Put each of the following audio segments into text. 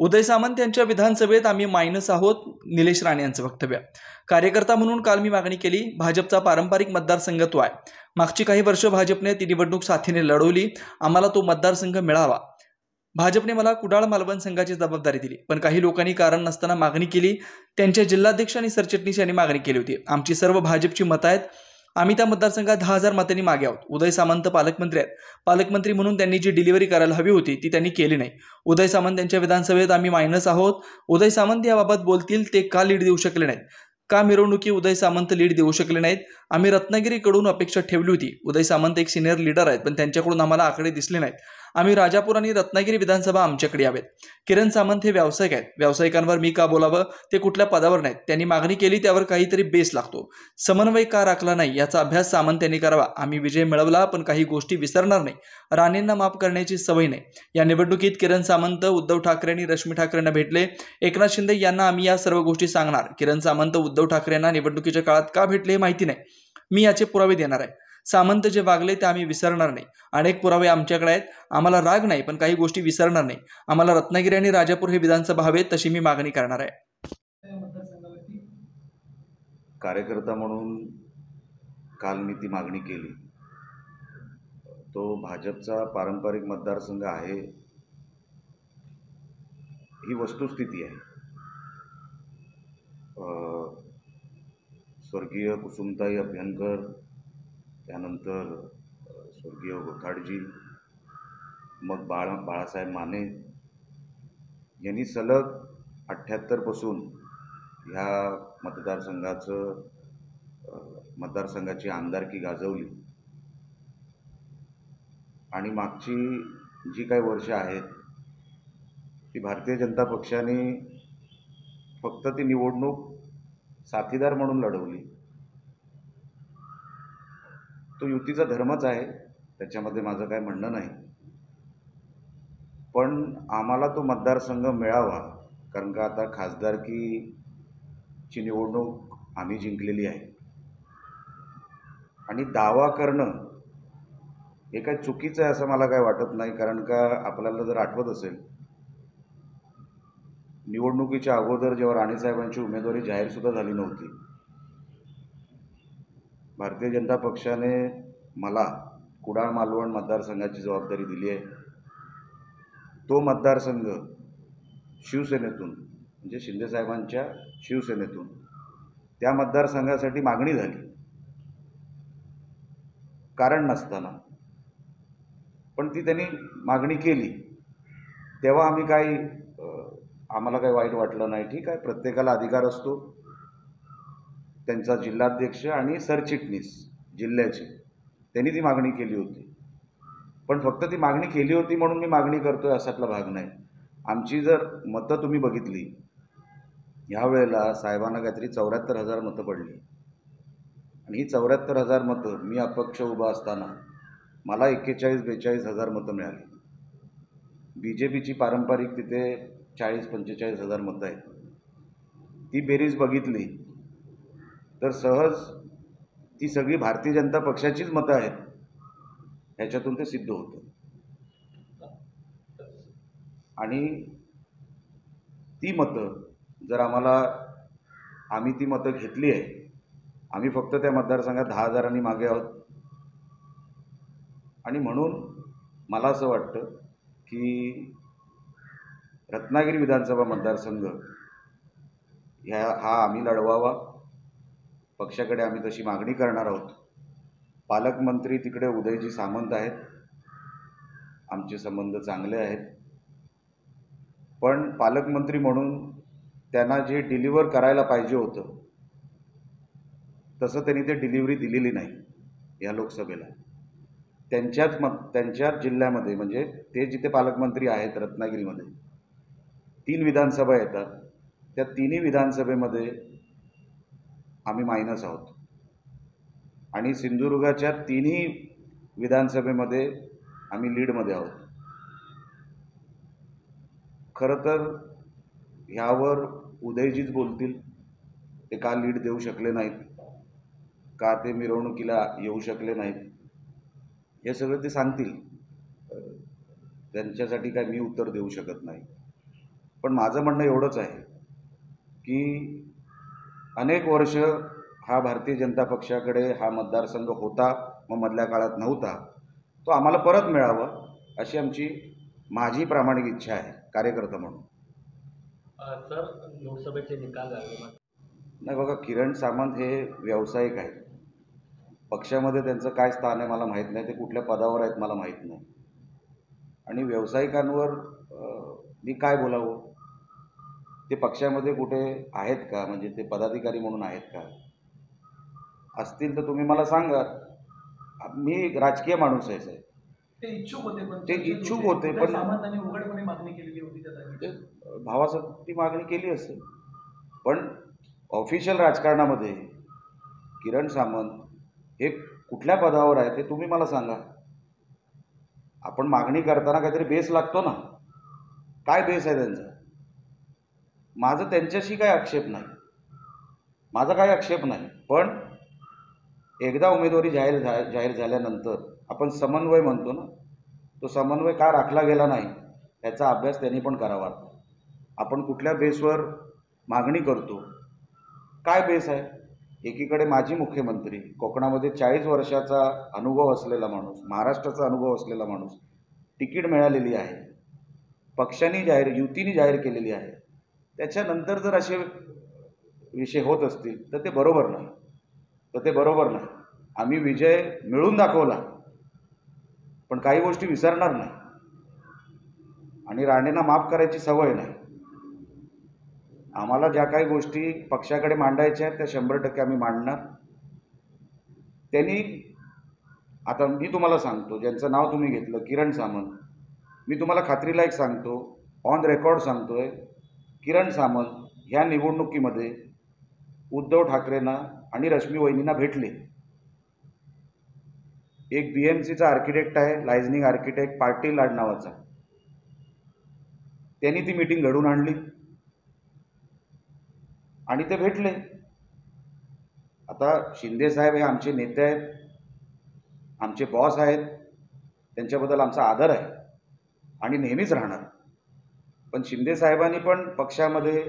उदय सामंत यांच्या विधानसभेत आम्ही मायनस आहोत, निलेश राणे यांचं वक्तव्य. कार्यकर्ता म्हणून काल मी मागणी केली. भाजपचा पारंपरिक मतदारसंघ तो आहे. मागची काही वर्ष भाजपने ती निवडणूक साथीने लढवली. आम्हाला तो मतदारसंघ मिळावा. भाजपने मला कुडाळ मालवण संघाची जबाबदारी दिली, पण काही लोकांनी कारण नसताना मागणी केली. त्यांच्या जिल्हाध्यक्ष आणि सरचिटणीस यांनी मागणी केली होती. आमची सर्व भाजपची मतं आहेत. आम्ही त्या मतदारसंघात 10,000 मतांनी मागे आहोत. उदय सामंत पालकमंत्री आहेत. पालकमंत्री म्हणून त्यांनी जी डिलिव्हरी करायला हवी होती ती त्यांनी केली नाही. उदय सामंत यांच्या विधानसभेत आम्ही मायनस आहोत. उदय सामंत याबाबत बोलतील. ते का लीड देऊ शकले नाहीत? का मिरवणुकी उदय सामंत लीड देऊ शकले नाहीत? आम्ही रत्नागिरीकडून अपेक्षा ठेवली होती. उदय सामंत एक सिनियर लीडर आहेत, पण त्यांच्याकडून आम्हाला आकडे दिसले नाहीत. आम्ही राजापूर आणि रत्नागिरी विधानसभा आमच्याकडे यावेत. किरण सामंत हे व्यावसायिक आहेत. व्यावसायिकांवर मी का बोलावं? ते कुठल्या पदावर नाहीत. त्यांनी मागणी केली, त्यावर काहीतरी बेस लागतो. समन्वय का राखला नाही याचा अभ्यास सामंत यांनी करावा. आम्ही विजय मिळवला, पण काही गोष्टी विसरणार नाही. राणेंना माफ करण्याची सवय नाही. या निवडणुकीत किरण सामंत उद्धव ठाकरे आणि रश्मी ठाकरेंना भेटले. एकनाथ शिंदे यांना आम्ही या सर्व गोष्टी सांगणार. किरण सामंत उद्धव ठाकरेंना निवडणुकीच्या काळात का भेटले हे माहिती नाही. मी याचे पुरावे देणार आहे. सामंत जे वागले ते आम्ही विसरणार नाही. अनेक पुरावे आमच्याकडे आहेत. आम्हाला राग नाही, पण काही गोष्टी विसरणार नाही. आम्हाला रत्नागिरी आणि राजापूर हे विधानसभा हवेत, तशी मी मागणी करणार आहे. कार्यकर्ता म्हणून काल मी ती मागणी केली. तो भाजपचा पारंपरिक मतदारसंघ आहे ही वस्तुस्थिती आहे. स्वर्गीय कुसुमताई अभ्यंकर, त्यानंतर स्वर्गीय गोथाडजी, मग बाळासाहेब माने यांनी सलग 78 पासून ह्या मतदारसंघाची आमदारकी गाजवली. आणि मागची जी काही वर्ष आहेत ती भारतीय जनता पक्षाने फक्त ती निवडणूक साथीदार म्हणून लढवली. तो युतीचा धर्मच आहे, त्याच्यामध्ये माझं काय म्हणणं नाही. पण आम्हाला तो मतदारसंघ मिळावा, कारण का आता खासदारकीची निवडणूक आम्ही जिंकलेली आहे. आणि दावा करणं हे काय चुकीचं आहे असं मला काय वाटत नाही. कारण का आपल्याला जर आठवत असेल, निवडणुकीच्या अगोदर जेव्हा राणेसाहेबांची उमेदवारी जाहीरसुद्धा झाली नव्हती, भारतीय जनता पक्षाने मला कुडाळ मालवण मतदारसंघाची जबाबदारी दिली आहे. तो मतदारसंघ शिवसेनेतून, म्हणजे शिंदेसाहेबांच्या शिवसेनेतून त्या मतदारसंघासाठी मागणी झाली, कारण नसताना. पण ती त्यांनी मागणी केली तेव्हा आम्हाला काही वाईट वाटलं नाही. ठीक आहे, प्रत्येकाला अधिकार असतो. त्यांचा जिल्हाध्यक्ष आणि सरचिटणीस जिल्ह्याचे त्यांनी ती मागणी केली होती. पण फक्त ती मागणी केली होती म्हणून मी मागणी करतोय असातला भाग नाही. आमची जर मतं तुम्ही बघितली, ह्यावेळेला साहेबांना काहीतरी 74,000 मतं पडली. आणि ही 74,000 मतं मी अपक्ष उभा असताना मला 41-42,000 मतं मिळाली. BJPची पारंपरिक तिथे 40-45,000 मतं आहेत. ती बेरीज बघितली तर सहज ती सगळी भारतीय जनता पक्षाचीच मतं आहेत ह्याच्यातून ते सिद्ध होतं. आणि ती मतं जर आम्ही ती मतं घेतली आहे, आम्ही फक्त त्या मतदारसंघात 10,000 मागे आहोत. आणि म्हणून मला असं वाटतं की रत्नागिरी विधानसभा मतदारसंघ हा आम्ही लढवावा. पक्षाकडे आम्ही तशी मागणी करणार आहोत. पालकमंत्री तिकडे उदयजी सामंत आहेत. आमचे संबंध चांगले आहेत. पण पालकमंत्री म्हणून त्यांना जे डिलिव्हर करायला पाहिजे होतं तसं त्यांनी ते डिलिव्हरी दिलेली नाही या लोकसभेला. त्यांच्याच जिल्ह्यामध्ये, म्हणजे ते जिथे पालकमंत्री आहेत रत्नागिरीमध्ये 3 विधानसभा येतात, त्या 3ही विधानसभेमध्ये आम्ही मायनस आहोत. आणि सिंधुदुर्गाच्या 3ही विधानसभेमध्ये आम्ही लीडमध्ये आहोत. खरं तर ह्यावर उदयजीच बोलतील. ते का लीड देऊ शकले नाहीत, का ते मिरवणुकीला येऊ शकले नाहीत, हे सगळं ते सांगतील. त्यांच्यासाठी काय मी उत्तर देऊ शकत नाही. पण माझं म्हणणं एवढंच आहे की अनेक वर्ष हा भारतीय जनता पक्षाकडे हा मतदारसंघ होता, मग मधल्या काळात नव्हता, तो आम्हाला परत मिळावा अशी आमची माझी प्रामाणिक इच्छा आहे कार्यकर्ता म्हणून. सर, लोकसभेचे निकाल लागले. नाही बघा, किरण सामंत हे व्यावसायिक आहेत. पक्षामध्ये त्यांचं काय स्थान आहे मला माहीत नाही, ते कुठल्या पदावर आहेत मला माहीत नाही. आणि व्यावसायिकांवर मी काय बोलावं? ते पक्षामध्ये कुठे आहेत का? म्हणजे ते पदाधिकारी म्हणून आहेत का? असतील तर तुम्ही मला सांगा. मी राजकीय माणूस आहे साहेब. ते इच्छुक होते, पण ते इच्छुक होते, पण सामंतांनी उघडपणे मागणी केलेली होती त्या भावासाठी मागणी केली असेल. पण ऑफिशियल राजकारणामध्ये किरण सामंत हे कुठल्या पदावर आहेत हे तुम्ही मला सांगा. आपण मागणी करताना काहीतरी बेस लागतो ना. काय बेस आहे त्यांचा? माझं त्यांच्याशी काही आक्षेप नाही, माझा काही आक्षेप नाही. पण एकदा उमेदवारी जाहीर झाल्यानंतर आपण समन्वय म्हणतो ना, तो समन्वय का राखला गेला नाही याचा अभ्यास त्यांनी पण करावा. आपण कुठल्या बेसवर मागणी करतो, काय बेस आहे? एकीकडे माजी मुख्यमंत्री, कोकणामध्ये 40 वर्षाचा अनुभव असलेला माणूस, महाराष्ट्राचा अनुभव असलेला माणूस, तिकीट मिळालेली आहे, पक्षाने युतीने जाहीर केलेली आहे. त्याच्यानंतर जर असे विषय होत असतील तर ते बरोबर नाही. आम्ही विजय मिळून दाखवला, पण काही गोष्टी विसरणार नाही आणि राणेंना माफ करायची सवय नाही. आम्हाला ज्या काही गोष्टी पक्षाकडे मांडायच्या आहेत त्या 100% आम्ही मांडणार. त्यांनी आता मी तुम्हाला सांगतो, ज्यांचं नाव तुम्ही घेतलं किरण सामंत, मी तुम्हाला खात्रीला एक सांगतो, ऑन रेकॉर्ड सांगतोय, किरण सामंत ह्या निवडणुकीमध्ये उद्धव ठाकरेंना आणि रश्मी वहिनींना भेटले. एक BMCचा आर्किटेक्ट आहे, लायझनिंग आर्किटेक्ट पाटील नावाचा, त्यांनी ती मीटिंग घडवून आणली आणि ते भेटले. आता शिंदे साहेब हे आमचे नेते आहेत, आमचे बॉस आहेत, त्यांच्याबद्दल आमचा आदर आहे आणि नेहमीच राहणार. पण शिंदे साहेबांनी पण पक्षामध्ये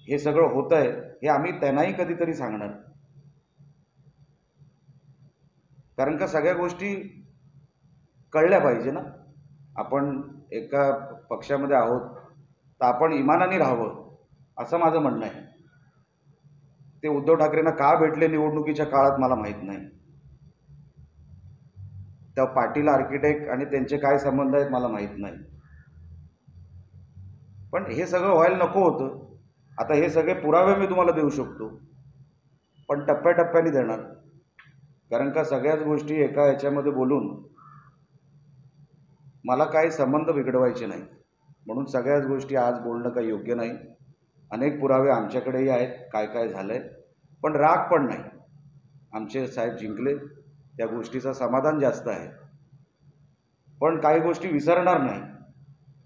हे सगळं होतं आहे हे आम्ही त्यांनाही कधीतरी सांगणार. कारण का सगळ्या गोष्टी कळल्या पाहिजे ना. आपण एका पक्षामध्ये आहोत तर आपण इमानाने राहावं असं माझं म्हणणं आहे. ते उद्धव ठाकरेंना का भेटले निवडणुकीच्या काळात मला माहीत नाही. त्या पाटील आर्किटेक्ट आणि त्यांचे काय संबंध आहेत मला माहीत नाही. पण हे सगळं व्हायला नको होतं. आता हे सगळे पुरावे मी तुम्हाला देऊ शकतो, पण टप्प्याटप्प्याने देणार. कारण का सगळ्याच गोष्टी एका ह्याच्यामध्ये बोलून मला काही संबंध बिघडवायचे नाहीत. म्हणून सगळ्याच गोष्टी आज बोलणं काही योग्य नाही. अनेक पुरावे आमच्याकडेही आहेत, काय काय झालं आहे. पण राग पण नाही. आमचे साहेब जिंकले, त्या गोष्टीचं समाधान जास्त आहे. पण काही गोष्टी विसरणार नाही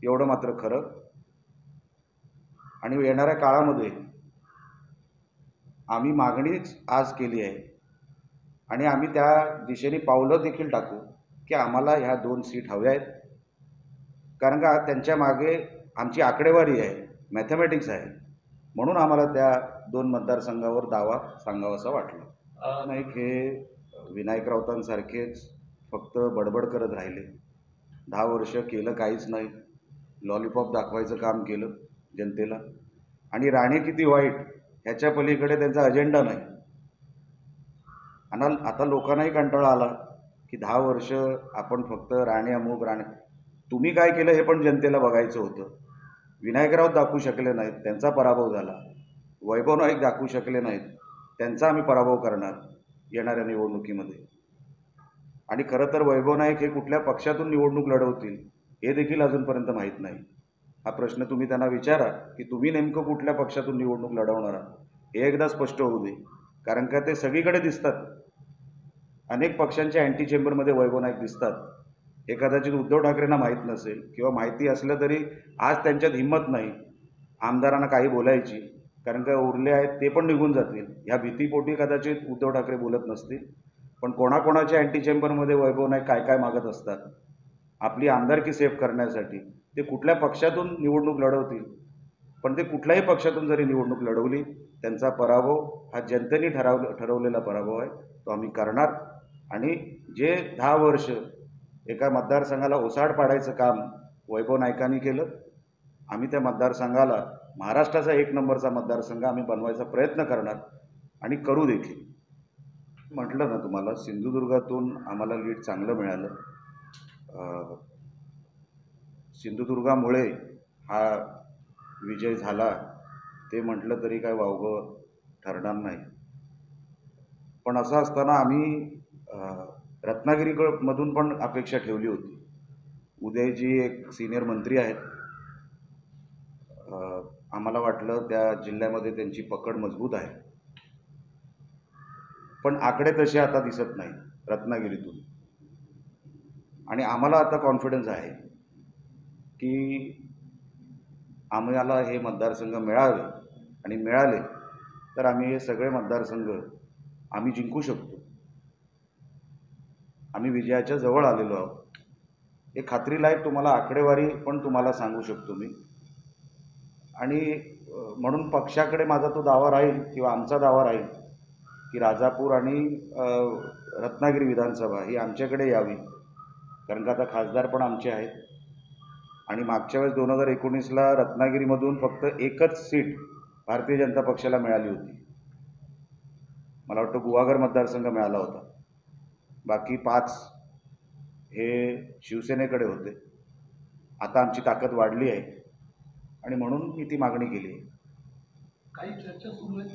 एवढं मात्र खरं. आणि येणाऱ्या काळामध्ये आम्ही मागणीच आज केली आहे आणि आम्ही त्या दिशेने पावलं देखील टाकू की आम्हाला ह्या 2 सीट हव्या आहेत. कारण का त्यांच्या मागे आमची आकडेवारी आहे, मॅथमॅटिक्स आहे. म्हणून आम्हाला त्या 2 मतदारसंघावर दावा सांगावासा वाटला. नाही, हे विनायक राऊतांसारखेच फक्त बडबड करत राहिले. 10 वर्ष केलं काहीच नाही. लॉलीपॉप दाखवायचं काम केलं जनतेला. आणि राणे किती वाईट ह्याच्या पलीकडे त्यांचा अजेंडा नाही. आणि आता लोकांनाही कंटाळा आला की 10 वर्ष आपण फक्त राणे अमुक राणे. तुम्ही काय केलं हे पण जनतेला बघायचं होतं. विनायकराव दाखवू शकले नाहीत, त्यांचा पराभव झाला. वैभव नाईक दाखवू शकले नाहीत, त्यांचा आम्ही पराभव करणार येणाऱ्या निवडणुकीमध्ये. आणि खरं तर वैभव नाईक हे कुठल्या पक्षातून निवडणूक लढवतील हे देखील अजूनपर्यंत माहीत नाही. हा प्रश्न तुम्ही त्यांना विचारा की तुम्ही नेमकं कुठल्या पक्षातून निवडणूक लढवणार आहात, हे एकदा स्पष्ट होऊ दे. कारण का ते सगळीकडे दिसतात. अनेक पक्षांच्या अँटी चेंबरमध्ये वैभव नाईक दिसतात. हे कदाचित उद्धव ठाकरेंना माहीत नसेल किंवा माहिती असलं तरी आज त्यांच्यात हिंमत नाही आमदारांना काही बोलायची. कारण का उरले आहेत ते पण निघून जातील ह्या भीतीपोटी कदाचित उद्धव ठाकरे बोलत नसतील. पण कोणाकोणाच्या अँटी चेंबरमध्ये वैभव नाईक काय काय मागत असतात आपली आमदारकी सेफ करण्यासाठी. ते कुठल्या पक्षातून निवडणूक लढवतील पण ते कुठल्याही पक्षातून जरी निवडणूक लढवली, त्यांचा पराभव हा जनतेने ठरवलेला पराभव आहे, तो आम्ही करणार. आणि जे 10 वर्ष एका मतदारसंघाला ओसाड पाडायचं काम वैभव नाईकांनी केलं, आम्ही त्या मतदारसंघाला महाराष्ट्राचा 1 नंबरचा मतदारसंघ आम्ही बनवायचा प्रयत्न करणार आणि करू देखील. म्हटलं ना तुम्हाला, सिंधुदुर्गातून आम्हाला लीड चांगलं मिळालं. सिंधुदुर्गामुळे हा विजय झाला ते म्हटलं तरी काय वावगं ठरणार नाही. पण असं असताना आम्ही रत्नागिरीमधून पण अपेक्षा ठेवली होती. उदयजी एक सिनियर मंत्री आहेत. आम्हाला वाटलं त्या जिल्ह्यामध्ये त्यांची पकड मजबूत आहे, पण आकडे तसे आता दिसत नाही रत्नागिरीतून. आणि आम्हाला आता कॉन्फिडन्स आहे की आम्हाला हे मतदारसंघ मिळावे, आणि मिळाले तर आम्ही हे सगळे मतदारसंघ आम्ही जिंकू शकतो. आम्ही विजयाच्या जवळ आलेलो आहोत. हे खात्रीलायक तुम्हाला आकडेवारी पण तुम्हाला सांगू शकतो मी. आणि म्हणून पक्षाकडे माझा तो दावा राहील किंवा आमचा दावा राहील की राजापूर आणि रत्नागिरी विधानसभा ही आमच्याकडे यावी, कारण का आता खासदार पण आमचे आहेत. आणि मागच्या वेळेस 2019ला रत्नागिरीमधून फक्त एकच सीट भारतीय जनता पक्षाला मिळाली होती. मला वाटतं गुहागर मतदारसंघ मिळाला होता. बाकी 5 हे शिवसेनेकडे होते. आता आमची ताकद वाढली आहे आणि म्हणून मी ती मागणी केली आहे. काही चर्चा सुरू आहेत